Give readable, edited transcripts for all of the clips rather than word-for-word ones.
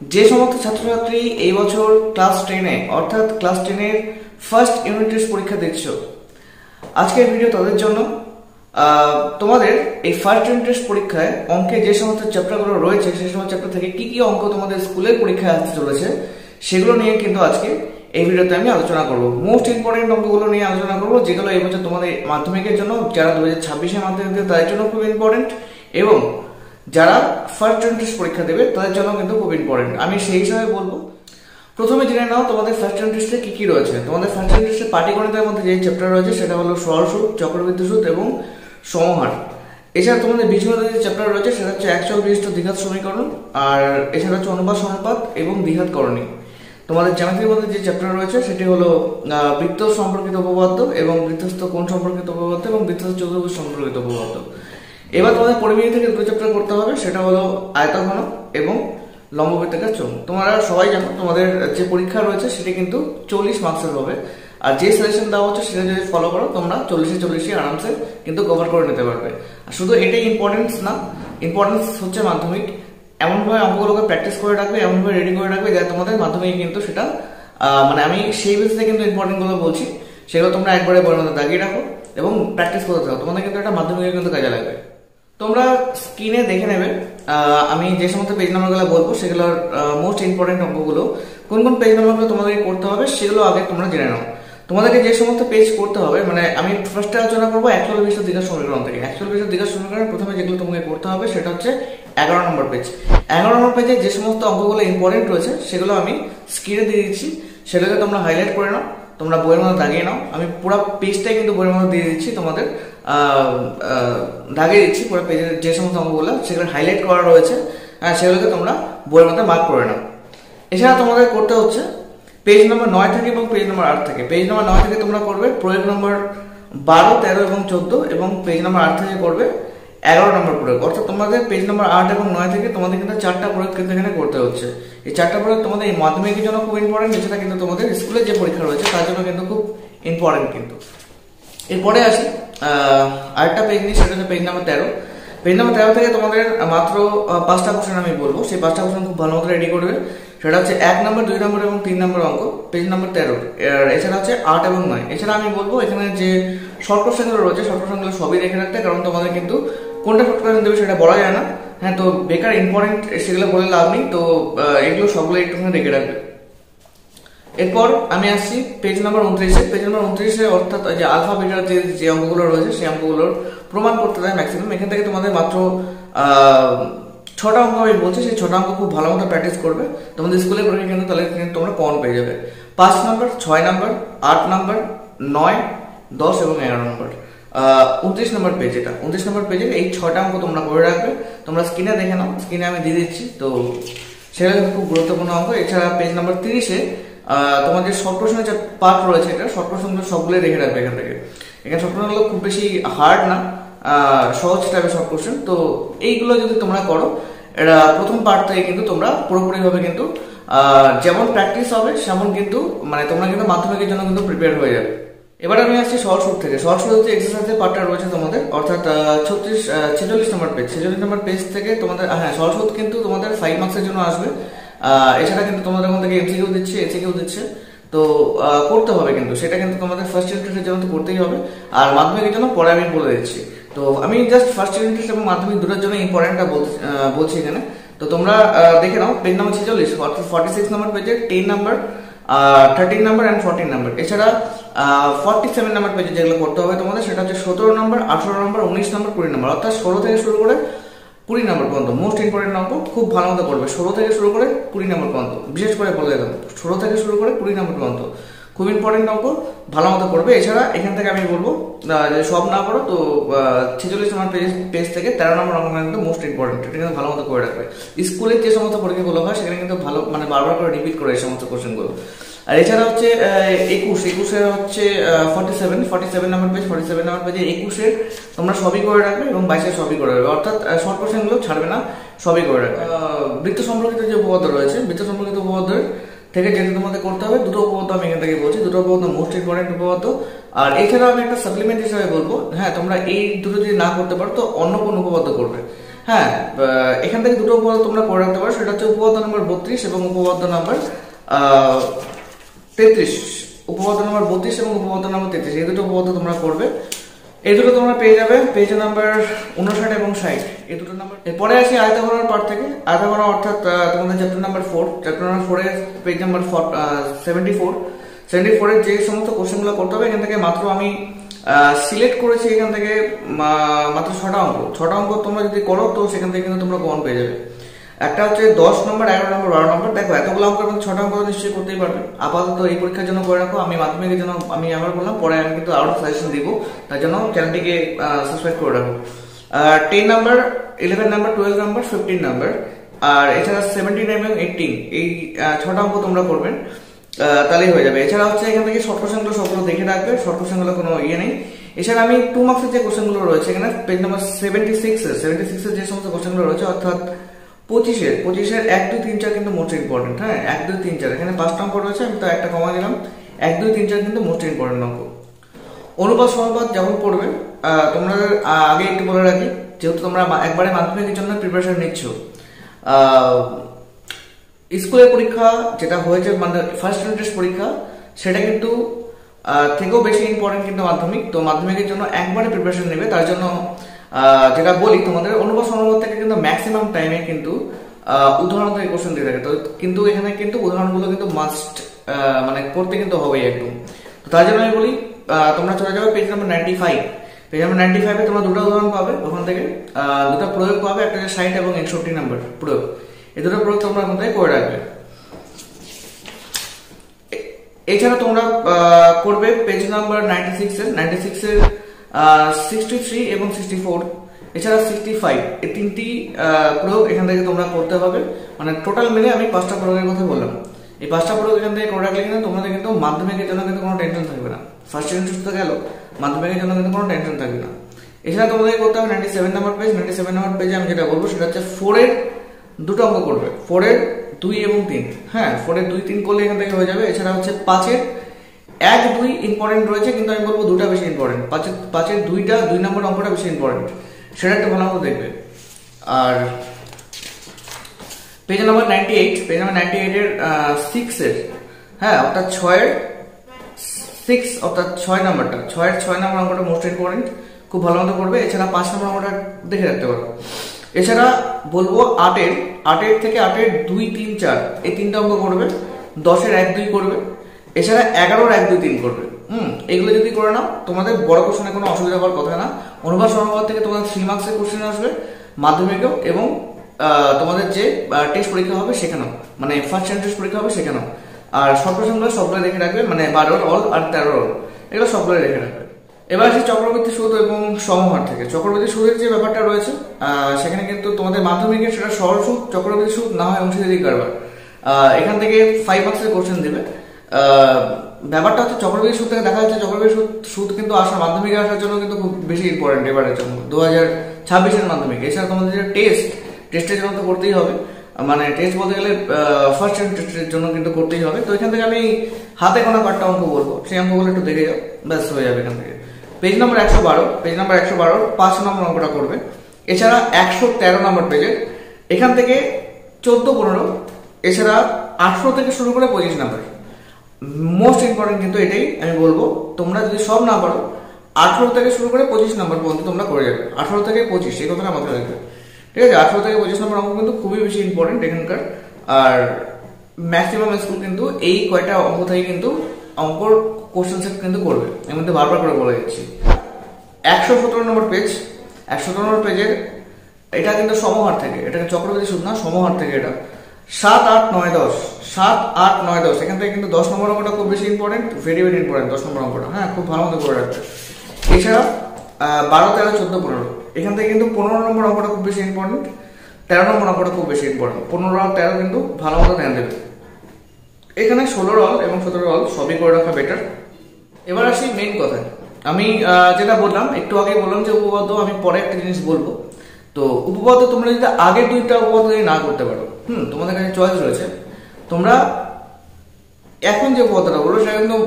যে সমস্ত ছাত্রছাত্রী এই বছর ক্লাস 10-এ অর্থাৎ ক্লাস 10-এর ফার্স্ট ইউনিট টেস্ট পরীক্ষা দিচ্ছ, আজকের ভিডিও তাদের জন্য। তোমাদের এই ফার্স্ট ইউনিট টেস্ট পরীক্ষায় অঙ্কে যে সমস্ত চ্যাপ্টারগুলো রয়েছে সেই সমস্ত চ্যাপ্টার থেকে কি কি অঙ্ক তোমাদের স্কুলের পরীক্ষায় আসতে চলেছে সেগুলো নিয়ে কিন্তু আজকে এই ভিডিওতে আমি আলোচনা করব। মোস্ট ইম্পর্টেন্ট অঙ্কগুলো নিয়ে আলোচনা করব, যেগুলো এই বছর তোমাদের মাধ্যমিকের জন্য, যারা 2026-এ মাধ্যমিক দেবে তাদের জন্য খুব ইম্পর্টেন্ট, এবং যারা ফার্স্ট ইউনিট টেস্ট পরীক্ষা দেবে তাদের জন্য কিন্তু খুব ইম্পর্টেন্ট। আমি সেই হিসাবে বলবো, প্রথমে জেনে নাও তোমাদের ফার্স্ট ইউনিট টেস্টে কি কি রয়েছে। তোমাদের ফার্স্ট ইউনিট টেস্টে পাটিগণিতের মধ্যে যে চ্যাপ্টার রয়েছে সেটা হলো সরল সুদ, চক্রবৃদ্ধি সুদ এবং সমহার। এছাড়া তোমাদের বীজগণিতের যে চ্যাপ্টার রয়েছে সেটা হচ্ছে একচল বিশিষ্ট দ্বিঘাত সমীকরণ, আর এছাড়া হচ্ছে অনুপাত সমানুপাত এবং দ্বিঘাত করণী। তোমাদের জ্যামিতির মধ্যে যে চ্যাপ্টার রয়েছে সেটি হলো বৃত্ত সম্পর্কিত উপপাদ্য এবং বৃত্তস্থ কোণ সম্পর্কিত উপপাদ্য এবং বৃত্তস্থ চতুর্ভুজ সম্পর্কিত উপপাদ্য। এবার তোমাদের পরিমিতি থেকে দুটো চ্যাপ্টার করতে হবে, সেটা হলো আয়তঘন এবং লম্ববৃত্তাকার চোঙ। তোমরা সবাই জানো তোমাদের যে পরীক্ষা রয়েছে সেটি কিন্তু 40 মার্কসের হবে, আর যে সাজেশন দেওয়া হচ্ছে সেটা যদি ফলো করো তোমরা 40-40 আরামসে কিন্তু কভার করে নিতে পারবে। আর শুধু এটাই ইম্পর্টেন্স না, ইম্পর্টেন্স হচ্ছে মাধ্যমিক। এমনভাবে অঙ্কগুলোকে প্র্যাকটিস করে রাখবে, এমনভাবে রেডি করে রাখবে যাতে তোমাদের মাধ্যমিক কিন্তু সেটা মানে আমি সেই বেসিসে কিন্তু ইম্পর্টেন্টগুলো বলছি, সেগুলো তোমরা একবারে বইয়ের মধ্যে দাগিয়ে রাখো এবং প্র্যাকটিস করতে থাকো। তোমাদের কিন্তু একটা মাধ্যমিকে কিন্তু কাজে লাগবে। তোমরা স্ক্রিনে দেখে নেবে আমি যে সমস্ত পেজ নাম্বারগুলো বলবো সেগুলোর মোস্ট ইম্পর্টেন্ট অঙ্কগুলো কোন কোন পেজ নাম্বারগুলো তোমাদেরকে করতে হবে সেগুলো আগে তোমরা জেনে নাও। তোমাদেরকে যে সমস্ত পেজ করতে হবে, মানে আমি ফার্স্টে আলোচনা করবো একচল বিশিষ্ট দ্বিঘাত সমীকরণ থেকে। একচল বিশিষ্ট দ্বিঘাত সমীকরণের প্রথমে যেগুলো তোমাকে করতে হবে সেটা হচ্ছে 11 নম্বর পেজ। 11 নম্বর পেজে যে সমস্ত অঙ্কগুলো ইম্পর্টেন্ট রয়েছে সেগুলো আমি স্ক্রিনে দিয়ে দিচ্ছি, সেগুলোকে তোমরা হাইলাইট করে নাও, তোমরা বইয়ের মধ্যে দাগিয়ে নাও। আমি পুরো পেজটাই কিন্তু বইয়ের মধ্যে দিয়ে দিচ্ছি, তোমাদের দাগিয়ে দিচ্ছি পুরো পেজের যে সমস্ত অঙ্কগুলো সেগুলো হাইলাইট করা রয়েছে, সেগুলোকে তোমরা বইয়ের মধ্যে মার্ক করে নাও। এছাড়া তোমাদের করতে হচ্ছে পেজ নম্বর 9 থেকে এবং পেজ নম্বর 8 থেকে। পেজ নম্বর 9 থেকে তোমরা করবে প্রয়োগ নম্বর 12, 13 এবং 14, এবং পেজ নম্বর 8 থেকে করবে 11 নম্বর প্রয়োগ। অর্থাৎ তোমাদের পেজ নম্বর 8 এবং 9 থেকে তোমাদের কিন্তু 4টা প্রয়োগ কিন্তু এখানে করতে হচ্ছে। এই 4টা প্রয়োগ তোমাদের এই মাধ্যমিকের জন্য খুব ইম্পর্টেন্ট, এছাড়া কিন্তু তোমাদের স্কুলের যে পরীক্ষা রয়েছে তার জন্য কিন্তু খুব ইম্পর্টেন্ট কিন্তু। এরপরে আসি আরেকটা পেজ নিয়ে, সেটা হচ্ছে পেজ নম্বর 13। পেজ নম্বর 13 থেকে তোমাদের মাত্র 5টা কোশ্চেন আমি বলবো, সেই 5টা কোশ্চেন খুব ভালো মতো রেডি করবে। সেটা হচ্ছে 1 নম্বর, 2 নম্বর এবং 3 নম্বর অঙ্ক পেজ নম্বর 13। এছাড়া হচ্ছে 8 এবং 9। এছাড়া আমি বলবো এখানে যে শর্ট কোশ্চেনগুলো রয়েছে শর্ট কোশ্চেনগুলো সবই রেখে রাখতে, কারণ তোমাদের কিন্তু কোনটা শর্ট কোশ্চেন দেবে সেটা বলা যায় না। হ্যাঁ, তো বেকার ইম্পর্টেন্ট সেগুলো বলে লাভ নেই, তো এগুলো সবগুলো একটুখানি রেখে রাখবে। এরপর আমি আসছি পেজ নম্বর 29-এ। পেজ নম্বর 29-এ অর্থাৎ যে আলফা বিটার যে অঙ্কগুলো রয়েছে সেই অঙ্কগুলোর প্রমাণ করতে দেয় ম্যাক্সিমাম। এখান থেকে তোমাদের মাত্র 6টা অঙ্ক আমি বলছি, সেই 6টা অঙ্ক খুব ভালো মতো প্র্যাকটিস করবে। তোমাদের স্কুলে পরীক্ষা কিন্তু তাহলে কিন্তু তোমরা কমন পেয়ে যাবে। 5 নম্বর, 6 নম্বর, 8 নম্বর, 9, 10 এবং 11 নম্বর। 29 নম্বর পেজ, এটা 29 নম্বর পেজে এই 6টা অঙ্ক তোমরা করে রাখবে। তোমরা স্ক্রিনে দেখে নাও, স্ক্রিনে আমি দিয়ে দিচ্ছি, তো সেটা কিন্তু খুব গুরুত্বপূর্ণ অঙ্ক। এছাড়া পেজ নম্বর 30-এ তোমাদের শর্ট কোশ্চেনের যে পার্ট রয়েছে, এটা শর্ট কোশ্চেনগুলো সবগুলো রেখে রাখবে এখান থেকে। এখানে শর্ট কোশ্চেনগুলো খুব বেশি হার্ড না, সহজ টাইপের শর্ট কোশ্চেন। তো এইগুলো যদি তোমরা করো, এটা প্রথম পার্ট থেকে কিন্তু তোমরা পুরোপুরিভাবে কিন্তু যেমন প্র্যাকটিস হবে সেমন কিন্তু মানে তোমরা কিন্তু মাধ্যমিকের জন্য কিন্তু প্রিপেয়ার হয়ে যাবে। এবার আমি আসছি সহজ সুদ থেকে। সহজ সুদ হচ্ছে এক্সারসাইজের পার্টটা রয়েছে তোমাদের, অর্থাৎ 46 নম্বর পেজ। 46 নম্বর পেজ থেকে তোমাদের সহজ সুদ কিন্তু তোমাদের 5 মার্কসের জন্য আসবে। এছাড়া কিন্তু তোমাদের মধ্যে থেকে এমসিকিউ দিচ্ছে, এসিকিউ দিচ্ছে, তো করতে হবে কিন্তু সেটা কিন্তু তোমাদের ফার্স্ট ইউনিটের জন্য তো করতেই হবে। আর মাধ্যমিকের জন্য পরে আমি বলে দিচ্ছি। তো আমি জাস্ট ফার্স্ট ইউনিট এবং মাধ্যমিক দুটোর জন্য ইম্পর্টেন্টটা বলছি এখানে। তো তোমরা দেখে নাও পেজ নম্বর 46 অর্থাৎ 46 নম্বর পেজে 10 নাম্বার, 13 নাম্বার অ্যান্ড 14 নাম্বার। এছাড়া 47 নাম্বার পেজে যেগুলো করতে হবে তোমাদের সেটা হচ্ছে 17 নাম্বার, 18 নাম্বার, 19 নাম্বার, 20 নাম্বার। অর্থাৎ 16 থেকে শুরু করে 20 নম্বর পর্যন্ত মোস্ট ইম্পর্টেন্ট অঙ্ক খুব ভালো মতো করবে। 16 থেকে শুরু করে 20 নম্বর পর্যন্ত, বিশেষ করে বলে দিলাম 16 থেকে শুরু করে 20 নম্বর পর্যন্ত খুব ইম্পর্টেন্ট অঙ্ক ভালো মতো করবে। এছাড়া এখান থেকে আমি বলবো যে সব না করো তো 46 নম্বর পেজ থেকে 13 নম্বর অঙ্ক কিন্তু মোস্ট ইম্পর্টেন্ট, এটা কিন্তু ভালো মতো করে রাখবে। স্কুলের যে সমস্ত পরীক্ষাগুলো হয় সেখানে কিন্তু ভালো মানে বারবার করে রিপিট করে এই সমস্ত কোশ্চেনগুলো। আর এছাড়া হচ্ছে 21-এর হচ্ছে 47 নম্বর পেজ। 47 নম্বর পেজে 21-এর তোমরা সবই করে রাখবে এবং 22-এর সবই করে রাখবে, অর্থাৎ শর্ট কোশ্চেনগুলো ছাড়বে না, সবই করে রাখবে। বৃত্ত সম্পর্কিত যে উপপাদ্য রয়েছে, বৃত্ত সম্পর্কিত উপপাদ্যের থেকে যেটা তোমাদের করতে হবে, দুটো উপপাদ্য আমি এখান থেকে বলছি, দুটো উপপাদ্য মোস্ট ইম্পর্টেন্ট উপপাদ্য। আর এছাড়া আমি একটা সাপ্লিমেন্ট হিসেবে বলবো, হ্যাঁ তোমরা এই দুটো যদি না করতে পারো তো অন্য কোন উপপাদ্য করবে। হ্যাঁ, এখান থেকে দুটো উপপাদ্য তোমরা করে রাখতে পারো, সেটা হচ্ছে উপপাদ্য নম্বর 32 এবং উপপাদ্য নম্বর 33। উপপাদ্য নম্বর 32 এবং উপপাদ্য নম্বর 33 এই দুটো উপপাদ্য তোমরা করবে। এই দুটো তোমরা পেয়ে যাবে পেজ নাম্বার 59 এবং 60 এই দুটো নাম্বার। এরপরে আসি আয়তাঘনর পার্ট থেকে। আয়তাঘন অর্থাৎ তোমাদের চ্যাপ্টার নাম্বার 4, চ্যাপ্টার নাম্বার 4 এর পেজ নাম্বার 74 এর যে সমস্ত কোশ্চেনগুলো করতে হবে এখান থেকে মাত্র আমি সিলেক্ট করেছি এখান থেকে মাত্র 6টা অঙ্ক তোমরা যদি করো তো সেখান থেকে কিন্তু তোমরা কমন পেয়ে যাবে। একটা হচ্ছে 10 নম্বর, 11 নম্বর, 12 নম্বর। দেখো এতগুলো অঙ্কের মধ্যে 6টা অঙ্ক নিশ্চয়ই করতেই পারবে। আপাতত এই পরীক্ষার জন্য করে রাখো। আমি মাধ্যমিকের জন্য আমি আবার বললাম, পরে আমি কিন্তু আরো সাজেশন দিব, তার জন্য চ্যানেলটিকে সাবস্ক্রাইব করে রাখো। 10 নাম্বার, 11 নাম্বার, 12 নাম্বার, 15 নাম্বার, আর এছাড়া 17 এবং 18 এই 6টা অঙ্ক তোমরা করবে, তাহলেই হয়ে যাবে। এছাড়া হচ্ছে এখান থেকে শর্ট কোশ্চেনগুলো সবগুলো দেখে রাখবে, শর্ট কোশ্চেনগুলো কোনো ইয়ে নেই। এছাড়া আমি 2 মার্কসের যে কোশ্চেনগুলো রয়েছে এখানে পেজ নাম্বার 76 এর যে সমস্ত কোশ্চেনগুলো রয়েছে অর্থাৎ 25-এর 1, 2, 3, 4 কিন্তু মোস্ট ইম্পর্টেন্ট। হ্যাঁ, 1, 2, 3, 4 এখানে 5টা অঙ্ক রয়েছে, আমি তো একটা কমা দিলাম। 1, 2, 3, 4 কিন্তু মোস্ট ইম্পর্টেন্ট অঙ্ক। অনুপাত সমানুপাত যেমন পড়বে, তোমরা আগে একটু বলে রাখি, যেহেতু তোমরা একবারে মাধ্যমিকের জন্য প্রিপারেশন নিচ্ছ, স্কুলের পরীক্ষা যেটা হয়েছে মানে ফার্স্ট ইউনিট টেস্ট পরীক্ষা, সেটা কিন্তু থেকেও বেশি ইম্পর্টেন্ট কিন্তু মাধ্যমিক। তো মাধ্যমিকের জন্য একবারে প্রিপারেশন নেবে, তার জন্য যেটা বলি তোমাদের অনুপাত সমানুপাত থেকে কিন্তু ম্যাক্সিমাম টাইমে কিন্তু উদাহরণ থেকে কোশ্চেন দিয়ে থাকে। তো কিন্তু এখানে কিন্তু উদাহরণগুলো কিন্তু মাস্ট মানে করতে কিন্তু হবেই একদম। তো তার জন্য আমি বলি তোমরা চলে যাবে পেজ নাম্বার 95। পেজ নাম্বার 95 এ তোমরা দুটো উদাহরণ পাবে, ওখান থেকে দুটো প্রয়োগ পাবে, একটা 60 এবং 61 নাম্বার প্রয়োগ। এই দুটো প্রয়োগ তোমরা ওখান থেকে করে রাখবে। এছাড়া তোমরা করবে পেজ নাম্বার 96 এর 63 এবং 64, এছাড়া 65 এই তিনটি প্রয়োগ এখান থেকে তোমরা করতে হবে। মানে টোটাল মিলে আমি 5টা প্রয়োগের কথা বললাম। এই 5টা প্রয়োগ এখান থেকে করে রাখলে কিন্তু তোমাদের কিন্তু মাধ্যমিকের জন্য কিন্তু কোনো টেনশন থাকবে না। ফার্স্ট ইউনিট তো গেল, মাধ্যমিকের জন্য কিন্তু কোনো টেনশন থাকবে না। এছাড়া তোমাদের করতে হবে 97 নাম্বার পেজ। 97 নাম্বার পেজে আমি যেটা বলবো সেটা হচ্ছে 4 এর দুটো অঙ্ক করবে, 4 এর 2 এবং 3। হ্যাঁ, 4 এর 2, 3 করলে এখান থেকে হয়ে যাবে। এছাড়া হচ্ছে 5 এর 1, 2 ইম্পর্টেন্ট রয়েছে, কিন্তু আমি বলবো 2টা বেশি ইম্পর্টেন্ট। 5 এর 2 নম্বর অঙ্কটা বেশি ইম্পর্টেন্ট, সেটা একটু ভালো মতো দেখবে। আর পেজ নাম্বার 98 এর 6 এর, হ্যাঁ অর্থাৎ 6 এর 6 অর্থাৎ 6 নাম্বারটা, 6 এর 6 নম্বর অঙ্কটা মোস্ট ইম্পর্টেন্ট, খুব ভালো মতো করবে। এছাড়া 5 নম্বর অঙ্কটা দেখে রাখতে পারো। এছাড়া বলবো 8 এর থেকে 8 এর 2, 3, 4 এই 3টা অঙ্ক করবে। 10 এর 1, 2 করবে। এছাড়া 11 এর 1, 2, 3 করবে। এগুলো যদি করে নাও তোমাদের বড় কোশ্চেনে কোনো অসুবিধা হওয়ার কথা না। অনুপাত সমানুপাত থেকে তোমাদের 3 মার্কসের কোশ্চেন আসবে মাধ্যমিকেও, এবং তোমাদের যে টেস্ট পরীক্ষা হবে সেখানেও, মানে ফার্স্ট ইউনিট টেস্ট পরীক্ষা হবে সেখানেও। আর সব কোশ্চেনগুলো সবগুলো রেখে রাখবে, মানে 12 অল আর 13 অল, এগুলো সবগুলো রেখে রাখবে। এবার আসি চক্রবৃদ্ধি সুদ এবং সমহার থেকে। চক্রবৃদ্ধি সুদের যে ব্যাপারটা রয়েছে সেখানে কিন্তু তোমাদের মাধ্যমিকে সেটা সরল সুদ, চক্রবৃদ্ধি সুদ না হয় অংশীদারি কারবার। এখান থেকে 5 মার্কসের কোশ্চেন দেবে। ব্যাপারটা হচ্ছে চক্রবৃদ্ধি সুদ থেকে দেখা যাচ্ছে চক্রবৃদ্ধি সুদ কিন্তু মাধ্যমিকে আসার জন্য কিন্তু খুব বেশি ইম্পর্টেন্ট এবারের জন্য 2026 এর মাধ্যমিকে। এছাড়া তোমাদের যে টেস্টের জন্য তো করতেই হবে, মানে টেস্ট বলতে গেলে ফার্স্ট ইউনিট টেস্টের জন্য কিন্তু করতেই হবে। তো এখান থেকে আমি হাতে গোনা 5টা অঙ্ক বলবো, সেই অঙ্কগুলো একটু দেখে যাও, ব্যাস হয়ে যাবে এখান থেকে। পেজ নাম্বার 112 5 নম্বর অঙ্কটা করবে। এছাড়া 113 নম্বর পেজের এখান থেকে 14, 15, এছাড়া 18 থেকে শুরু করে 25 নাম্বার মোস্ট ইম্পর্টেন্ট কিন্তু এটাই আমি বলবো। তোমরা যদি সব না পারো 18 থেকে শুরু করে 25 নাম্বার পর্যন্ত তোমরা করে যাবে। 18 থেকে 25 এই কথাটা মাথায় রাখবে, ঠিক আছে? 18 থেকে 25 নম্বর অঙ্ক কিন্তু খুবই বেশি ইম্পর্টেন্ট এখানকার। আর ম্যাক্সিমাম স্কুল কিন্তু এই কয়টা অঙ্ক থেকে কিন্তু অঙ্কর কোশ্চেন সেট কিন্তু করবে, এর মধ্যে বারবার করে বলে দিচ্ছি। 117 নম্বর পেজ, 117 নম্বর পেজের এটা কিন্তু সমহার থেকে, এটা চক্রবৃদ্ধি সুদ না, সমহার থেকে এটা 7, 8, 9, 10 7, 8, 9, 10 এখান থেকে কিন্তু 10 নম্বর অঙ্কটা খুব বেশি ইম্পর্টেন্ট, ভেরি ভেরি ইম্পর্টেন্ট 10 নম্বর অঙ্কটা। হ্যাঁ, খুব ভালো মতো করে রাখবে। এছাড়া 12, 13, 14, 15 এখান থেকে কিন্তু 15 নম্বর অঙ্কটা খুব বেশি ইম্পর্টেন্ট, 13 নম্বর অঙ্কটা খুব বেশি ইম্পর্টেন্ট। 15 আর 13 কিন্তু ভালো মতো ধ্যান দেবে। এখানে 16 অল এবং 17 অল সবই করে রাখা বেটার। এবার আসি মেইন কথায়। আমি যেটা বললাম একটু আগে বললাম যে উপপাদ্য আমি পরে একটা জিনিস বলবো। তো উপপাদ্য তোমরা যদি আগের 2টা উপপাদ্য যদি না করতে পারো, তোমাদের কাছে চয়েস রয়েছে, তোমরা এখন যে উপপাদ্যটা বলবো সেটা কিন্তু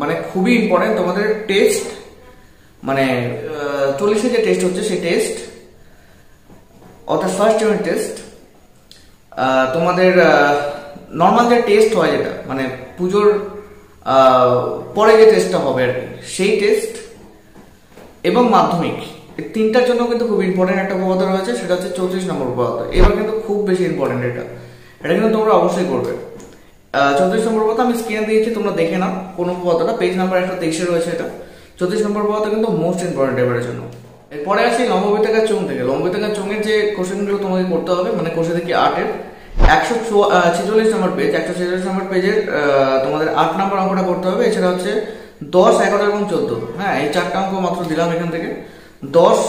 মানে খুবই ইম্পর্টেন্ট। তোমাদের টেস্ট মানে 40 যে টেস্ট হচ্ছে সেই টেস্ট অর্থাৎ ফার্স্ট ইউনিট টেস্ট তোমাদের নর্মাল যে টেস্ট হয়, যেটা মানে পুজোর পরে যে টেস্টটা হবে আর কি, সেই টেস্ট এবং মাধ্যমিক, এই তিনটার জন্য কিন্তু খুব ইম্পর্টেন্ট একটা উপপাদ্য রয়েছে, সেটা হচ্ছে 34 নম্বর উপপাদ্য। এবার কিন্তু খুব বেশি ইম্পর্টেন্ট এটা কিন্তু তোমরা অবশ্যই করবে। 34 নম্বর উপপাদ্য আমি স্ক্রিনে দিয়েছি, তোমরা দেখে নাও কোন উপপাদ্যটা, পেজ নাম্বার 123 রয়েছে এটা। 34 নম্বর উপপাদ্য কিন্তু মোস্ট ইম্পর্টেন্ট এবারের জন্য। এরপরে আসি লম্ববৃত্তাকার চোঙ থেকে। লম্ববৃত্তাকার চোঙের যে কোশ্চেনগুলো তোমাকে করতে হবে, মানে কোশ্চেন থেকে 8-এর 146 নম্বর পেজ, 146 নম্বর পেজের তোমাদের 8 নম্বর অঙ্কটা করতে হবে। এছাড়া হচ্ছে 10, 11 এবং 14, হ্যাঁ এই 4টা অঙ্ক মাত্র দিলাম এখান থেকে। 10,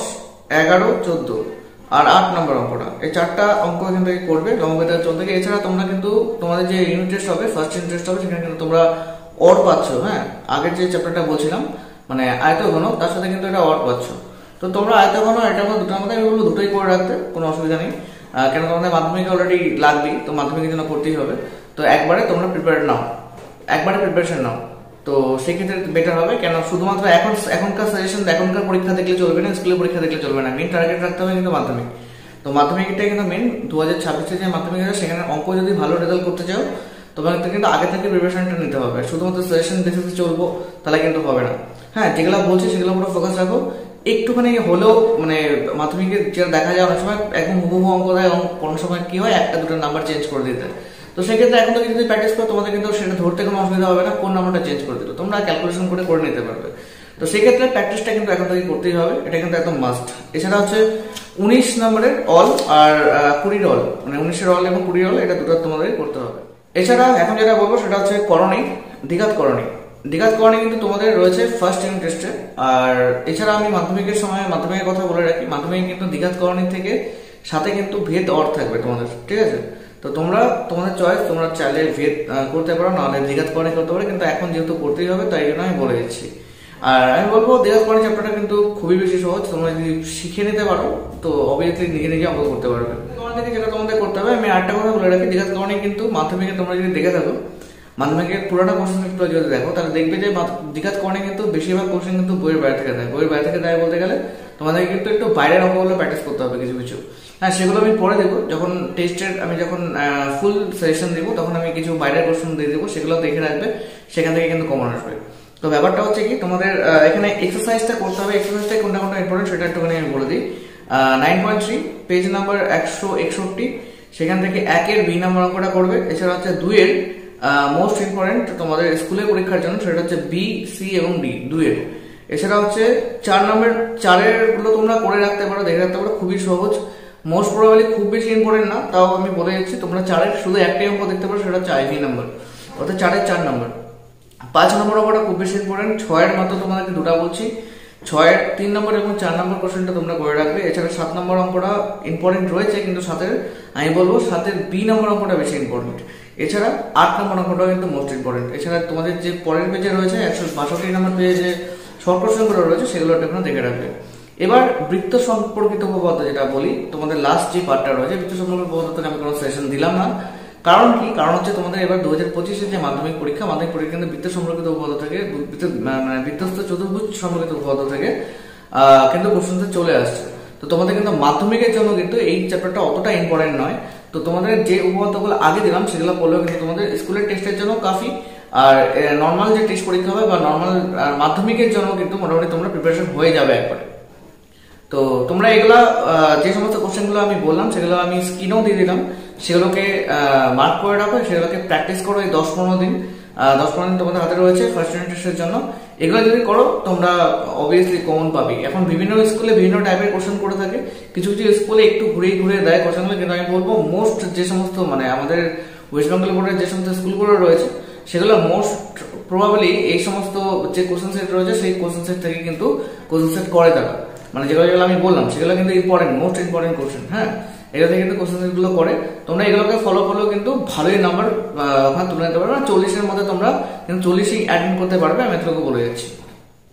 11, 14 আর 8 নম্বর অঙ্কটা, এই 4টা অঙ্ক এখান থেকে করবে লম্ববৃত্তাকার চোঙ থেকে। এছাড়া তোমরা কিন্তু তোমাদের যে ইউনিট টেস্ট হবে, ফার্স্ট ইউনিট টেস্ট হবে, সেখানে কিন্তু তোমরা অড পাচ্ছ। হ্যাঁ, আগের যে চ্যাপ্টারটা বলছিলাম মানে আয়তঘন, তার সাথে কিন্তু এটা অড পাচ্ছ। তো তোমরা আয়তঘন এটার মধ্যে দুটোর মধ্যে আমি বলবো দুটোই করে রাখতে, কোনো অসুবিধা নেই। কেন তোমাদের মাধ্যমিকে অলরেডি লাগবেই, তো মাধ্যমিকের জন্য করতেই হবে। তো একবারে তোমরা একবারে প্রিপারেশন নাও, তো সেক্ষেত্রে বেটার হবে। কেন শুধুমাত্র এখনকার সাজেশন, এখনকার পরীক্ষা দেখলে চলবে না, স্কুলের পরীক্ষা দেখলে চলবে না, মেন টার্গেট রাখতে হবে কিন্তু মাধ্যমিক। তো মাধ্যমিকটাই কিন্তু মেন। 2026-এ যে মাধ্যমিক আছে, সেখানে অঙ্ক যদি ভালো রেজাল্ট করতে চাও, তোমাকে কিন্তু আগে থেকে প্রিপারেশনটা নিতে হবে। শুধুমাত্র সাজেশন দেখে চলবো তাহলে কিন্তু হবে না। হ্যাঁ, যেগুলো বলছি সেগুলো পুরো ফোকাস রাখো। একটুখানি হলেও মানে মাধ্যমিকে যেটা দেখা যায় অনেক সময় একদম হুবহু অঙ্ক দেয়, এবং কোনো সময় কি হয় 1-2 নাম্বার চেঞ্জ করে দিতে। তো সেক্ষেত্রে এখন থেকে যদি প্র্যাকটিস করো, তোমাদের কিন্তু সেটা ধরতে কোনো অসুবিধা হবে না, কোন নাম্বারটা চেঞ্জ করে দিল তোমরা ক্যালকুলেশন করে নিতে পারবে। তো সেক্ষেত্রে প্র্যাকটিসটা কিন্তু এখন থেকে করতেই হবে, এটা কিন্তু একদম মাস্ট। এছাড়া হচ্ছে 19 নম্বরের অল আর 20-এর অল, মানে 19-এর অল এবং 20-এর অল, এটা দুটো তোমাদের করতে হবে। এছাড়া এখন যেটা বলবো সেটা হচ্ছে করণী, দ্বিঘাত করণী কিন্তু তোমাদের রয়েছে ফার্স্ট ইউনিট টেস্টে। আর এছাড়া আমি মাধ্যমিকের কথা বলে রাখি, মাধ্যমিক কিন্তু দ্বিঘাত করণী থেকে সাথে কিন্তু ভেদ অর থাকবে তোমাদের, ঠিক আছে? তো তোমাদের চয়েস, তোমরা চাইলে ভেদ করতে পারো, নাহলে দ্বিঘাত করণী করতে পারো, কিন্তু এখন যেহেতু করতেই হবে তাই জন্য আমি বলে দিচ্ছি। আর আমি বলবো দ্বিঘাত করণী চ্যাপ্টারটা কিন্তু খুবই বেশি সহজ, তোমরা যদি শিখে নিতে পারো তো অবভিয়াসলি নিজে অঙ্ক করতে পারবে। তোমাদের থেকে যেটা তোমাদের করতে হবে, আমি আরেকটা কথা বলে রাখি, দ্বিঘাত করণী কিন্তু মাধ্যমিকে তোমরা যদি দেখে থাকো, মাধ্যমিকের পুরোটা কোশ্চেন পেপার যদি দেখো, তাহলে দেখবে যে দ্বিঘাত করণী কিন্তু বেশিরভাগ কোশ্চেন কিন্তু বইয়ের বাইরে থেকে দেয়। বইয়ের বাইরে থেকে দেয় বলতে গেলে তোমাদের কিন্তু একটু বাইরের অঙ্কগুলো প্র্যাকটিস করতে হবে কিছু। হ্যাঁ, সেগুলো আমি পরে দেবো, যখন টেস্টের আমি যখন ফুল সেশন দেবো, তখন আমি কিছু বাইরের কোশ্চেন দিয়ে দেবো, সেগুলো দেখে রাখবে, সেখান থেকে কিন্তু কমন আসবে। তো ব্যাপারটা হচ্ছে কি, তোমাদের এখানে এক্সারসাইজটা করতে হবে। এক্সারসাইজটা কোনটা ইম্পর্টেন্ট সেটা একটুখানি আমি বলে দিই। 9.3 পেজ নাম্বার 161, সেখান থেকে 1-এর B নাম্বার অঙ্কটা করবে। এছাড়া হচ্ছে 2-এর মোস্ট ইম্পর্টেন্ট তোমাদের স্কুলের পরীক্ষার জন্য, সেটা হচ্ছে B, C এবং D 2-এর। এছাড়া হচ্ছে 4-এর গুলো তোমরা করে রাখতে পারো, দেখে রাখতে পারো, খুবই সহজ, মোস্ট প্রবাবলি খুব বেশি ইম্পর্টেন্ট না, তাও আমি বলে দিচ্ছি। তোমরা 4-এর শুধু একটাই অঙ্ক দেখতে পারো, সেটা হচ্ছে IB নাম্বার, অর্থাৎ 4-এর 4 নম্বর। 5 নম্বর অঙ্কটা খুব বেশি ইম্পর্টেন্ট। 6-এর মাত্র তোমাদেরকে দুটা বলছি, 6-এর 3 নম্বর এবং 4 নম্বর কোশ্চেনটা তোমরা করে রাখবে। এছাড়া 7 নম্বর অঙ্কটা ইম্পর্টেন্ট রয়েছে, কিন্তু 7-এর আমি বলবো 7-এর B নম্বর অঙ্কটা বেশি ইম্পর্টেন্ট। এছাড়া 8 নম্বর অঙ্কটাও কিন্তু মোস্ট ইম্পর্টেন্ট। এছাড়া তোমাদের যে পরের পেজে রয়েছে 162 নম্বর পেজে যে শর্ট কোশ্চেনগুলো রয়েছে, সেগুলো একটু দেখে রাখবে। এবার বৃত্ত সম্পর্কিত উপপাদ্য যেটা বলি, তোমাদের লাস্ট যে পার্টটা রয়েছে, বৃত্ত সম্পর্কিত উপপাদ্যতে আমি কোনো সেশন দিলাম না। কারণ কি? কারণ হচ্ছে তোমাদের এবার 2025-এর যে মাধ্যমিক পরীক্ষা কিন্তু বৃত্ত সম্পর্কিত উপপাদ্য থেকে, মানে বৃত্তস্থ চতুর্ভুজ সম্পর্কিত উপপাদ্য থেকে কিন্তু কোশ্চেনটা চলে আসছে। তো তোমাদের কিন্তু মাধ্যমিকের জন্য কিন্তু এই চ্যাপ্টারটা অতটা ইম্পর্টেন্ট নয়। তো তোমাদের যে উপপাদ্যগুলো আগে দিলাম সেগুলো পড়লেও কিন্তু তোমাদের স্কুলের টেস্টের জন্য কাফি, আর নর্মাল যে টেস্ট পরীক্ষা হবে বা নর্মাল মাধ্যমিকের জন্য কিন্তু মোটামুটি তোমরা প্রিপারেশন হয়ে যাবে একবারে। তো তোমরা এগুলা যে সমস্ত কোশ্চেনগুলো আমি বললাম, সেগুলো আমি স্ক্রিনেও দিয়ে দিলাম, সেগুলোকে মার্ক করে রাখো, সেগুলোকে প্র্যাকটিস করো এই 10-15 দিন। 10-15 দিন তোমাদের হাতে রয়েছে ফার্স্ট ইউনিট টেস্টের জন্য। এগুলো যদি করো তোমরা অবভিয়াসলি কমন পাবে। এখন বিভিন্ন স্কুলে বিভিন্ন টাইপের কোশ্চেন করে থাকে, কিছু স্কুলে একটু ঘুরে দেয় কোশ্চেনগুলো, কিন্তু আমি বলবো মোস্ট যে সমস্ত মানে আমাদের ওয়েস্ট বেঙ্গল বোর্ডের যে সমস্ত স্কুলগুলো রয়েছে, সেগুলো মোস্ট প্রবাবলি এই সমস্ত যে কোশ্চেন সেট রয়েছে, সেই কোশ্চেন সেট থেকে কিন্তু কোশ্চেন সেট করে তারা, মানে যেগুলো আমি বললাম সেগুলো কিন্তু ইম্পর্টেন্ট, মোস্ট ইম্পর্টেন্ট কোশ্চেন। হ্যাঁ, এগুলো থেকে কিন্তু কোশ্চেন সেটগুলো করে, তোমরা এগুলোকে ফলো করলেও কিন্তু ভালোই নাম্বার ওখানে তুলে নিতে পারবে। 40-এর মধ্যে তোমরা কিন্তু 40ই অ্যাটেন্ড করতে পারবে, আমি এতটুকু বলে যাচ্ছি।